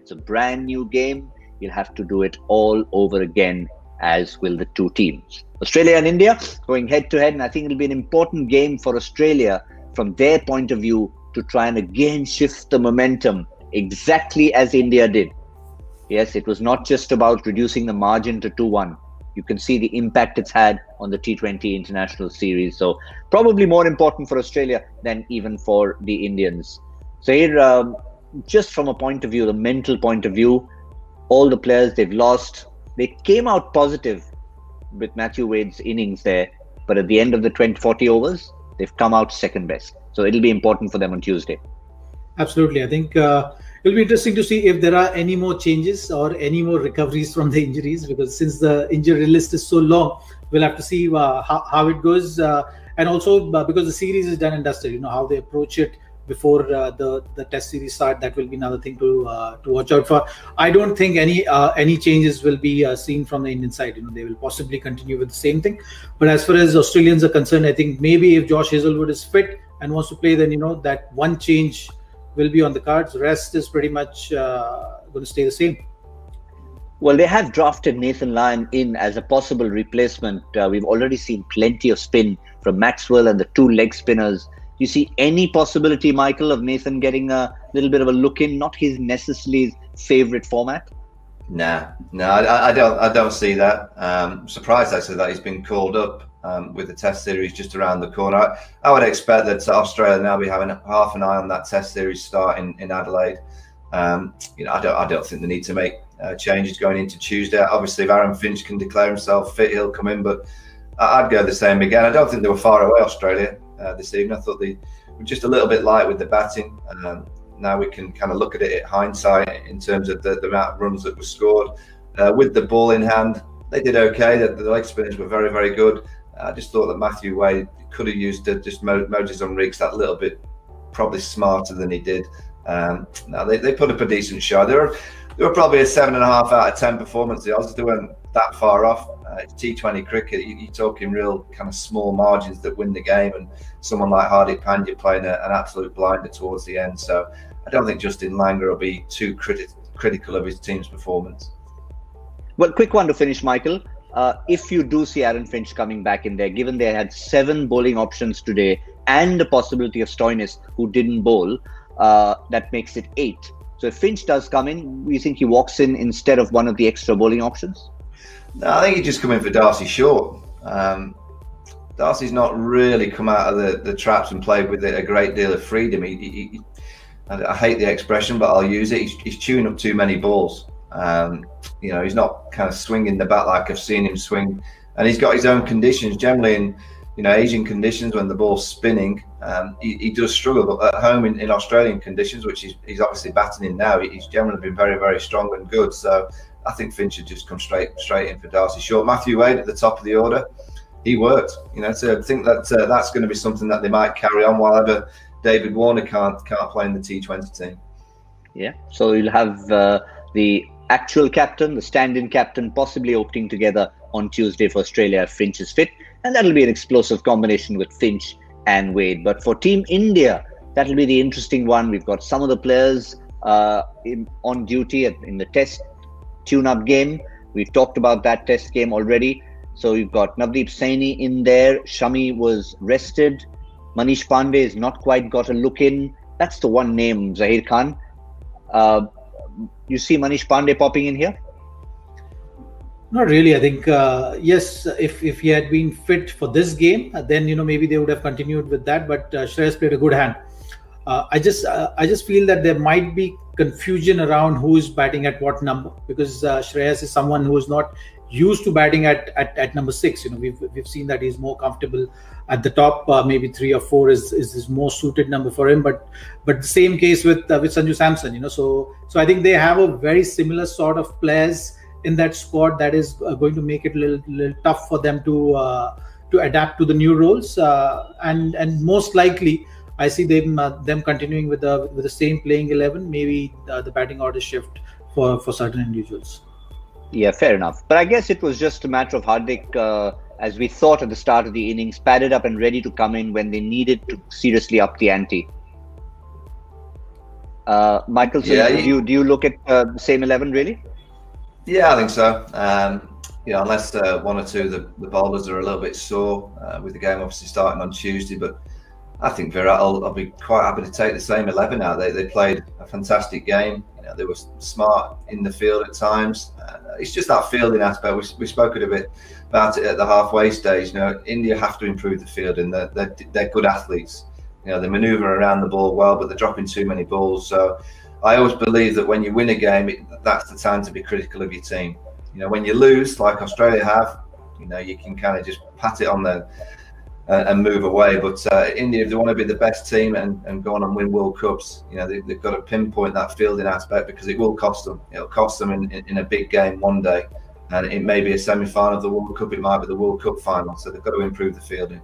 It's a brand new game. You'll have to do it all over again, as will the two teams. Australia and India going head to head, and I think it'll be an important game for Australia from their point of view to try and again shift the momentum exactly as India did. Yes, it was not just about reducing the margin to 2-1. You can see the impact it's had on the T20 international series. So probably more important for Australia than even for the Indians. So here, just from a point of view, the mental point of view, all the players they've lost, they came out positive with Matthew Wade's innings there. But at the end of the 40 overs, they've come out second best. So it'll be important for them on Tuesday. Absolutely. I think it'll be interesting to see if there are any more changes or any more recoveries from the injuries, because since the injury list is so long, we'll have to see how it goes. And also because the series is done and dusted, how they approach it before the test series start, that will be another thing to watch out for. I don't think any changes will be seen from the Indian side. They will possibly continue with the same thing. But as far as Australians are concerned, I think maybe if Josh Hazlewood is fit and wants to play, then that one change will be on the cards. Rest is pretty much going to stay the same. Well, they have drafted Nathan Lyon in as a possible replacement. We've already seen plenty of spin from Maxwell and the two leg spinners. Do you see any possibility, Michael, of Nathan getting a little bit of a look in? Not his necessarily favourite format? No, I don't see that. Surprised actually that he's been called up with the Test series just around the corner. I would expect that Australia now be having half an eye on that Test series start in Adelaide. I don't think they need to make changes going into Tuesday. Obviously, if Aaron Finch can declare himself fit, he'll come in. But I'd go the same again. I don't think they were far away, Australia, this evening. I thought they were just a little bit light with the batting. Now we can kind of look at it in hindsight in terms of the amount of runs that were scored. With the ball in hand, they did okay. The leg spinners were very, very good. I just thought that Matthew Wade could have used just Moses Unriks that little bit probably smarter than he did. Now they put up a decent shot. They were probably a 7.5 out of 10 performance. The Aussies, they weren't that far off. It's T20 cricket. You're talking real kind of small margins that win the game, and someone like Hardik Pandya playing an absolute blinder towards the end. So I don't think Justin Langer will be too critical of his team's performance. Well, quick one to finish, Michael. If you do see Aaron Finch coming back in there, given they had 7 bowling options today and the possibility of Stoinis, who didn't bowl, that makes it 8. So if Finch does come in, you think he walks in instead of one of the extra bowling options? No, I think he'd just come in for Darcy Short. Darcy's not really come out of the traps and played with a great deal of freedom. I hate the expression, but I'll use it. He's chewing up too many balls. He's not kind of swinging the bat like I've seen him swing, and he's got his own conditions. Generally, in Asian conditions, when the ball's spinning, he does struggle. But at home in Australian conditions, which he's obviously batting in now, he's generally been very, very strong and good. So I think Finch should just come straight in for Darcy Short. Matthew Wade at the top of the order, he worked. So I think that's going to be something that they might carry on while ever David Warner can't play in the T20 team. Yeah, so you'll have the actual captain, the stand-in captain, possibly opening together on Tuesday for Australia if Finch is fit, and that'll be an explosive combination with Finch and Wade. But for Team India, that'll be the interesting one. We've got some of the players on duty in the Test tune-up game. We've talked about that Test game already. So you've got Navdeep Saini in there. Shami was rested. Manish Pandey has not quite got a look in. That's the one name, Zahir Khan. You see Manish Pandey popping in here? Not really. I think yes, if he had been fit for this game, then maybe they would have continued with that. But Shreyas played a good hand. I just feel that there might be confusion around who is batting at what number, because Shreyas is someone who is not used to batting at number 6. We've seen that he's more comfortable at the top. Maybe 3 or 4 is his more suited number for him. But the same case with Sanju Samson. So I think they have a very similar sort of players in that squad that is going to make it a little tough for them to adapt to the new roles. And most likely, I see them continuing with the same playing 11. Maybe the batting order shift for certain individuals. Yeah, fair enough. But I guess it was just a matter of Hardik, as we thought at the start of the innings, padded up and ready to come in when they needed to seriously up the ante. Michael, so Yeah, do you look at the same 11 really? Yeah, I think so. Unless one or two of the bowlers are a little bit sore with the game obviously starting on Tuesday, but I think Virat, I'll be quite happy to take the same 11 out. They played a fantastic game. They were smart in the field at times. It's just that fielding aspect. We spoke a bit about it at the halfway stage. India have to improve the fielding. They're good athletes. They manoeuvre around the ball well, but they're dropping too many balls. So I always believe that when you win a game, that's the time to be critical of your team. When you lose, like Australia have, you can kind of just pat it on the and move away. But India, if they want to be the best team and go on and win World Cups, they've got to pinpoint that fielding aspect, because it will cost them. It'll cost them in a big game one day, and it may be a semi-final of the World Cup. It might be the World Cup final. So they've got to improve the fielding.